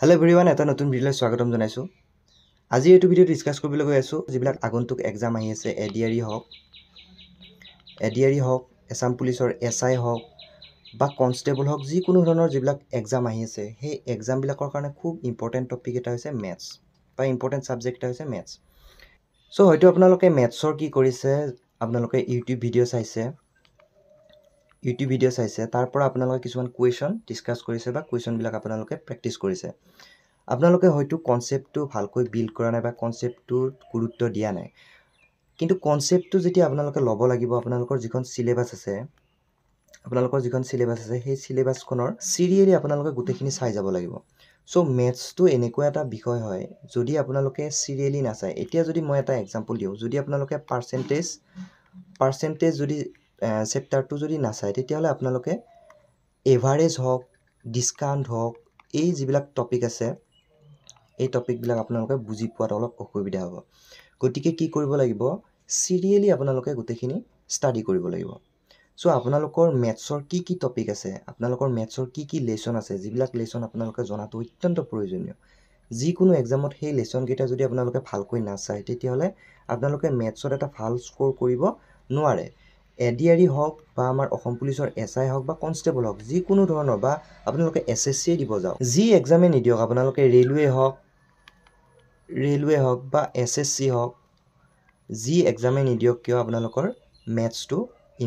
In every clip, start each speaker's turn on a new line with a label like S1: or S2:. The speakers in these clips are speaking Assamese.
S1: Hello everyone, এটা নতুন ভিডিঅ'লৈ স্বাগতম জনাইছো। আজি এইটো ভিডিঅ' ডিসকাস কৰিবলৈ গৈ আছো যিবিলাক আগন্তুক এক্সাম আহি আছে এডিআৰই হওক এছাম পুলিচৰ এসআই হওক বা কনষ্টেবল হওক যিকোনো ধৰণৰ যিবিলাক এক্সাম আহি আছে সেই এক্সাম বিলাকৰ কাৰণে খুব ইম্পৰ্টেন্ট টপিক এটা হৈছে ম্যাথছ বা ইম্পৰ্টেন্ট সাবজেক্ট এটা হৈছে ম্যাথছ। সো হয়তো আপোনালোকে ম্যাথছৰ কি কৰিছে, আপোনালোকে ইউটিউব ভিডিঅ' চাইছে তাৰ পৰা আপোনালোকে কিছুমান কোৱেশ্চন ডিসকাস কৰিছে বা কোৱেশ্চন বিলাক আপোনালোকে প্ৰেক্টিস কৰিছে। আপোনালোকে হয়তো কনসেপ্টটো ভালকৈ বিল্ড কৰা নাই বা কনসেপ্টটোৰ গুৰুত্ব দিয়া নাই, কিন্তু কনসেপ্টটো যেতিয়া আপোনালোকে ল'ব লাগিব আপোনালোকৰ যিখন সিলেবাস আছে সেই সিলেবাসখনৰ সিৰিয়ালি আপোনালোকে গোটেইখিনি চাই যাব লাগিব। সো ম্যাথছটো এনেকুৱা এটা বিষয় হয় যদি আপোনালোকে সিৰিয়ালি নাচায়, এতিয়া যদি মই এটা এক্সাম্পল দিওঁ, যদি আপোনালোকে পাৰ্সেন্টেজ যদি চেপ্টাৰটো যদি নাচায় তেতিয়াহ'লে আপোনালোকে এভাৰেজ হওক ডিসকাউন্ট হওক এই যিবিলাক টপিক আছে এই টপিকবিলাক আপোনালোকে বুজি পোৱাত অলপ অসুবিধা হ'ব। গতিকে কি কৰিব লাগিব, সিৰিয়ালি আপোনালোকে গোটেইখিনি ষ্টাডি কৰিব লাগিব। সো আপোনালোকৰ ম্যাথছৰ কি টপিক আছে, আপোনালোকৰ ম্যাথছৰ কি লেসন আছে, যিবিলাক লেসন আপোনালোকে জনাটো অত্যন্ত প্ৰয়োজনীয়। যিকোনো এক্সামত সেই লেসন কেইটা যদি আপোনালোকে ভালকৈ নাচায় তেতিয়াহ'লে আপোনালোকে ম্যাথছত এটা ভাল স্কোৰ কৰিব নোৱাৰে। এডিআৰই হওক বা আমাৰ অসম পুলিচৰ এসআই হওক বা কনষ্টেবল হওক যিকোনো ধৰণৰ বা আপোনালোকে এসএসসি দিব যাওক, যি এক্সামে নিদিয়ক আপোনালোকে ৰেলৱে হওক বা এসএসসি হওক, যি এক্সামে নিদিয়ক কিয় আপোনালোকৰ ম্যাথছটো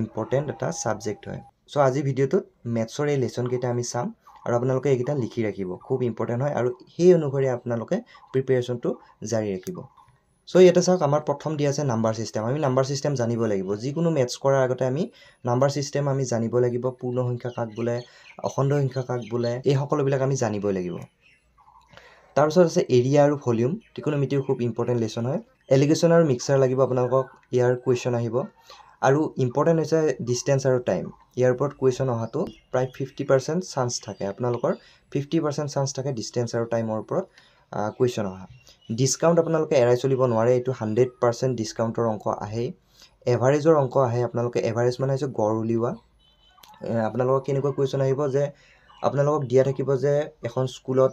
S1: ইম্পৰ্টেন্ট এটা সাবজেক্ট হয়। সো আজি ভিডিঅ'টোত ম্যাথছৰ এই লেসন কেইটা আমি চাম আৰু আপোনালোকে এইকেইটা লিখি ৰাখিব, খুব ইম্পৰ্টেন্ট হয় আৰু সেই অনুসৰি আপোনালোকে প্ৰিপাৰেচনটো জাৰি ৰাখিব। সো ইয়াতে চাওক আমাৰ প্ৰথম দিয়া আছে নাম্বাৰ সিস্টেম। আমি নাম্বাৰ সিস্টেম জানিব লাগিব। যিকোনো ম্যাথছ কৰাৰ আগতে আমি নাম্বাৰ সিস্টেম আমি জানিব লাগিব। পূৰ্ণ সংখ্যা কাক বোলে, অখণ্ড সংখ্যা কাক বোলে, এই সকলোবিলাক আমি জানিব লাগিব। তাৰপিছত আছে এৰিয়া আৰু ভলিউম, ত্ৰিকোণমিতিও খুব ইম্পৰ্টেন্ট লেসন হয়। এলিগেশ্যন আৰু মিক্সাৰ লাগিব আপোনালোকক, ইয়াৰ কুৱেশ্যন আহিব। আৰু ইম্পৰ্টেন্ট হৈছে ডিষ্টেন্স আৰু টাইম, ইয়াৰ ওপৰত কুৱেশ্যন অহাটো প্ৰায় 50% চান্স থাকে, আপোনালোকৰ 50% চান্স থাকে ডিষ্টেন্স আৰু টাইমৰ ওপৰত কুৱেশ্যন অহা। ডিসকাউন্ট আপোনালোকে এৰাই চলিব নোৱাৰে, এইটো 100% ডিসকাউন্টৰ অংক আহে। এভাৰেজৰ অংক আহে, আপোনালোকে এভাৰেজ মানে হৈছে গড় উলিওৱা। আপোনালোকক কেনেকুৱা কুৱেশ্যন আহিব যে আপোনালোকক দিয়া থাকিব যে এখন স্কুলত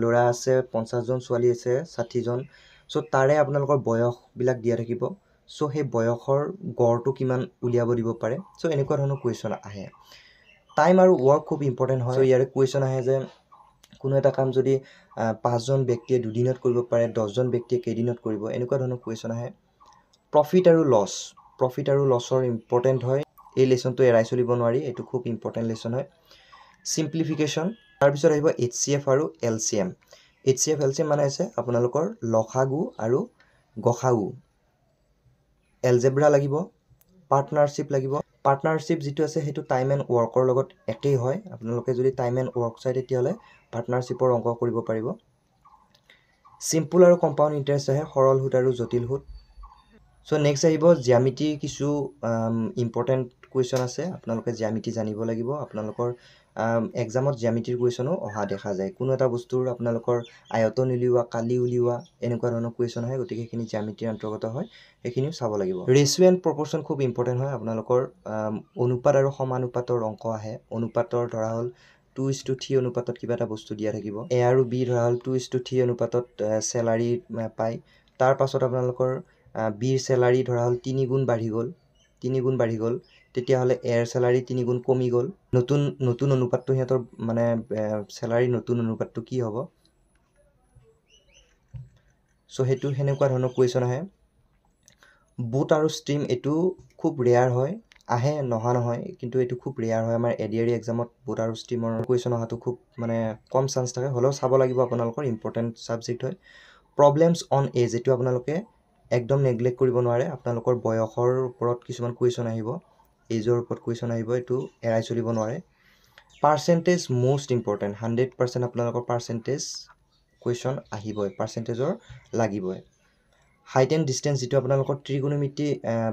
S1: ল'ৰা আছে 50 জন, ছোৱালী আছে 60 জন। সো তাৰে আপোনালোকৰ বয়সবিলাক দিয়া থাকিব। সো সেই বয়সৰ গড়টো কিমান উলিয়াব দিব পাৰে। সো এনেকুৱা ধৰণৰ কুৱেশ্যন আহে। টাইম আৰু ৱৰ্ক খুব ইম্পৰ্টেন্ট হয়। সো ইয়াৰে কুৱেশ্যন আহে যে কোনো এটা কাম যদি 5 জন ব্যক্তিয়ে দুদিনত কৰিব পাৰে, 10 জন ব্যক্তিয়ে কেইদিনত কৰিব, এনেকুৱা ধৰণৰ কুৱেশ্যন আহে। প্ৰফিট আৰু লছৰ ইম্পৰ্টেন্ট হয়, এই লেসনটো এৰাই চলিব নোৱাৰি, এইটো খুব ইম্পৰ্টেন্ট লেসন হয়। সিম্পলিফিকেশ্যন, তাৰপিছত আহিব HCF আৰু LCM। HCF LCM মানে হৈছে আপোনালোকৰ লসাগু আৰু গসাগু। এলজেব্ৰা লাগিব, পাৰ্টনাৰশ্বিপ লাগিব। পাৰ্টনাৰশ্বিপ যিটো আছে সেইটো টাইম এণ্ড ৱৰ্কৰ লগত একেই হয়। আপোনালোকে যদি টাইম এণ্ড ৱৰ্ক চাই তেতিয়াহ'লে পাৰ্টনাৰশ্বিপৰ অংক কৰিব পাৰিব। সিম্পল আৰু কম্পাউণ্ড ইণ্টাৰেষ্ট আহে, সৰল সুদ আৰু জটিল সুদ। সো নেক্সট আহিব জ্যামিতিৰ কিছু ইম্পৰ্টেন্ট কুৱেশ্যন আছে, আপোনালোকে জ্যামিতি জানিব লাগিব। আপোনালোকৰ এক্সামত জ্যামিতিৰ কুৱেশ্যনো অহা দেখা যায়। কোনো এটা বস্তুৰ আপোনালোকৰ আয়তন উলিওৱা, কালি উলিওৱা, এনেকুৱা ধৰণৰ কুৱেশ্যন আহে, গতিকে সেইখিনি জ্যামিতিৰ অন্তৰ্গত হয়, সেইখিনিও চাব লাগিব। ৰেচিঅ' এণ্ড প্ৰপৰ্শ্যন খুব ইম্পৰ্টেন্ট হয়। আপোনালোকৰ অনুপাত আৰু সমানুপাতৰ অংক আহে। অনুপাতৰ ধৰা হ'ল 2:3 অনুপাতত কিবা এটা বস্তু দিয়া থাকিব। এ আৰু বি ধৰা হ'ল 2:3 অনুপাতত চেলাৰী পায়। তাৰ পাছত আপোনালোকৰ বিৰ চেলাৰী ধৰা হ'ল 3 গুণ বাঢ়ি গ'ল, তেতিয়াহ'লে এৰ চেলাৰী 3 গুণ কমি গ'ল। নতুন অনুপাতটো সিহঁতৰ মানে চেলাৰী নতুন অনুপাতটো কি হ'ব। সো সেইটো সেনেকুৱা ধৰণৰ কুৱেশ্যন আহে। বুট আৰু ষ্ট্ৰীম, এইটো খুব ৰেয়াৰ হয়, আহে নহা নহয়, কিন্তু এইটো খুব ৰেয়াৰ হয়। আমাৰ এডিআৰই এক্সামত বুট আৰু ষ্ট্ৰীমৰ কুৱেশ্যন অহাটো খুব মানে কম চান্স থাকে, হ'লেও চাব লাগিব, আপোনালোকৰ ইম্পৰ্টেন্ট ছাবজেক্ট হয়। প্ৰব্লেমছ অন এজ, এইটো আপোনালোকে একদম নেগলেক্ট কৰিব নোৱাৰে। আপোনালোকৰ বয়সৰ ওপৰত কিছুমান কুৱেশ্যন আহিব, এজৰ ওপৰত কুৱেশ্যন আহিব, এইটো এৰাই চলিব নোৱাৰে। পাৰ্চেণ্টেজ মষ্ট ইম্পৰ্টেণ্ট, 100% আপোনালোকৰ পাৰ্চেণ্টেজ কুৱেশ্যন আহিবই, পাৰ্চেণ্টেজৰ লাগিবই। হাইট এণ্ড ডিষ্টেঞ্চ, যিটো আপোনালোকৰ ত্ৰিকোণমিতি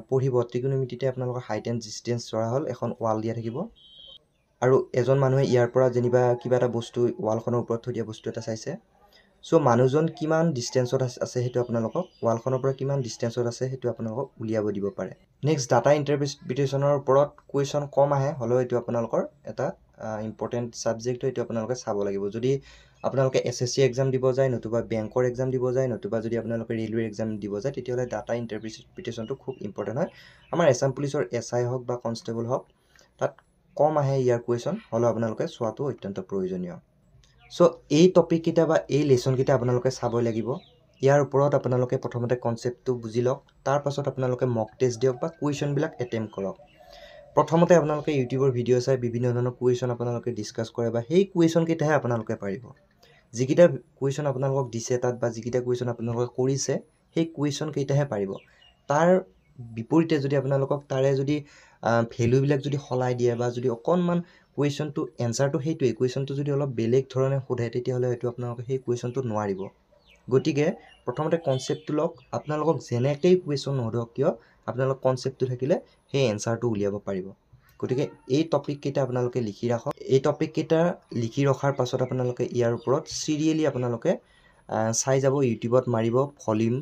S1: পঢ়িব, ত্ৰিকোণমিতিতে আপোনালোকৰ হাইট এণ্ড ডিষ্টেঞ্চ ধৰা হ'ল এখন ৱাল দিয়া থাকিব আৰু এজন মানুহে ইয়াৰ পৰা যেনিবা কিবা এটা বস্তু ৱালখনৰ ওপৰত থৈ দিয়া বস্তু এটা চাইছে। সো মানুহজন কিমান ডিষ্টেঞ্চত আছে সেইটো আপোনালোকক, ৱালখনৰ পৰা কিমান ডিষ্টেঞ্চত আছে সেইটো আপোনালোকক উলিয়াব দিব পাৰে। নেক্সট ডাটা ইণ্টাৰপ্ৰিটেশ্যনৰ ওপৰত কুৱেশ্যন কম আহে, হ'লেও এইটো আপোনালোকৰ এটা ইম্পৰ্টেণ্ট ছাবজেক্ট হয় এইটো আপোনালোকে চাব লাগিব যদি আপোনালোকে SSC এক্সাম দিব যায় নতুবা বেংকৰ এক্সাম দিব যায় নতুবা যদি আপোনালোকে ৰেলৱে এক্সাম দিব যায় তেতিয়াহ'লে ডাটা ইণ্টাৰপ্ৰিটেশ্যনটো খুব ইম্পৰ্টেণ্ট হয় আমাৰ এছাম পুলিচৰ SI হওক বা কনষ্টেবল হওক তাত কম আহে ইয়াৰ কুৱেশ্যন হ'লেও আপোনালোকে চোৱাটো অত্যন্ত প্ৰয়োজনীয় চ' এই টপিককেইটা বা এই লেচনকেইটা আপোনালোকে চাবই লাগিব ইয়াৰ ওপৰত আপোনালোকে প্ৰথমতে কনচেপ্টটো বুজি লওক তাৰ পাছত আপোনালোকে মক টেষ্ট দিয়ক বা কুৱেশ্যনবিলাক এটেম্প কৰক প্ৰথমতে আপোনালোকে ইউটিউবৰ ভিডিঅ' চাই বিভিন্ন ধৰণৰ কুৱেশ্যন আপোনালোকে ডিছকাছ কৰে বা সেই কুৱেশ্যনকেইটাহে আপোনালোকে পাৰিব যিকেইটা কুৱেশ্যন আপোনালোকক দিছে তাত বা যিকেইটা কুৱেশ্যন আপোনালোকে কৰিছে সেই কুৱেশ্যনকেইটাহে পাৰিব তাৰ বিপৰীতে যদি আপোনালোকক তাৰে যদি ভেলুবিলাক যদি সলাই দিয়ে বা যদি অকণমান কুৱেশ্যনটো এনচাৰটো সেইটোৱে কুৱেশ্যনটো যদি অলপ বেলেগ ধৰণে সোধে তেতিয়াহ'লে হয়তো আপোনালোকে সেই কুৱেশ্যনটো নোৱাৰিব গতিকে প্ৰথমতে কনচেপ্টটো লওক আপোনালোকক যেনেকেই কুৱেশ্যন নোসোধক কিয় আপোনালোক কনচেপ্টটো থাকিলে সেই এনচাৰটো উলিয়াব পাৰিব গতিকে এই টপিককেইটা আপোনালোকে লিখি ৰাখক এই টপিককেইটা লিখি ৰখাৰ পাছত আপোনালোকে ইয়াৰ ওপৰত চিৰিয়েলি আপোনালোকে চাই যাব ইউটিউবত মাৰিব ভলিউম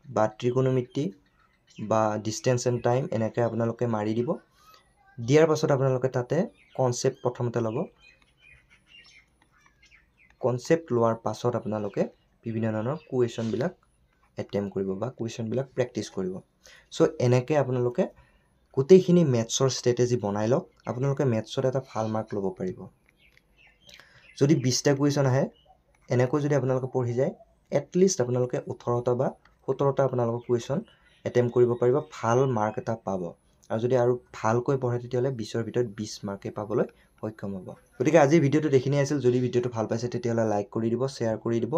S1: বা ত্ৰিকোণমিতি বা ডিষ্টেঞ্চ এণ্ড টাইম এনেকৈ আপোনালোকে মাৰি দিব দিয়াৰ পাছত আপোনালোকে তাতে কনচেপ্ট প্ৰথমতে ল'ব কনচেপ্ট লোৱাৰ পাছত আপোনালোকে বিভিন্ন ধৰণৰ কুৱেশ্যনবিলাক এটেম্প কৰিব বা কুৱেশ্যনবিলাক প্ৰেক্টিচ কৰিব চ' এনেকৈ আপোনালোকে গোটেইখিনি মেথছৰ ষ্ট্ৰেটেজি বনাই লওক আপোনালোকে মেথছত এটা ভাল মাৰ্ক ল'ব পাৰিব যদি 20টা কুৱেশ্যন আহে এনেকৈ যদি আপোনালোকে পঢ়ি যায় এটলিষ্ট আপোনালোকে 18টা বা 17টা আপোনালোকৰ কুৱেশ্যন এটেম্প কৰিব পাৰিব ভাল মাৰ্ক এটা পাব আৰু যদি আৰু ভালকৈ পঢ়ে তেতিয়াহ'লে 20ৰ ভিতৰত 20 মাৰ্কে পাবলৈ সক্ষম হ'ব গতিকে আজি ভিডিঅ'টো দেখিনে আছিল যদি ভিডিঅ'টো ভাল পাইছে তেতিয়াহ'লে লাইক কৰি দিব শ্বেয়াৰ কৰি দিব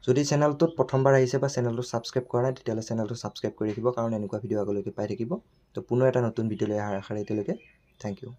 S1: যদি চেনেলটোত প্ৰথমবাৰ আহিছে বা চেনেলটো ছাবস্ক্ৰাইব কৰা নাই তেতিয়াহ'লে চেনেলটো ছাবস্ক্ৰাইব কৰি ৰাখিব কাৰণ এনেকুৱা ভিডিঅ' আগলৈকে পাই থাকিব তো পুনৰ এটা নতুন ভিডিঅ'লৈ অহাৰ আশাৰে এতিয়ালৈকে থেংক ইউ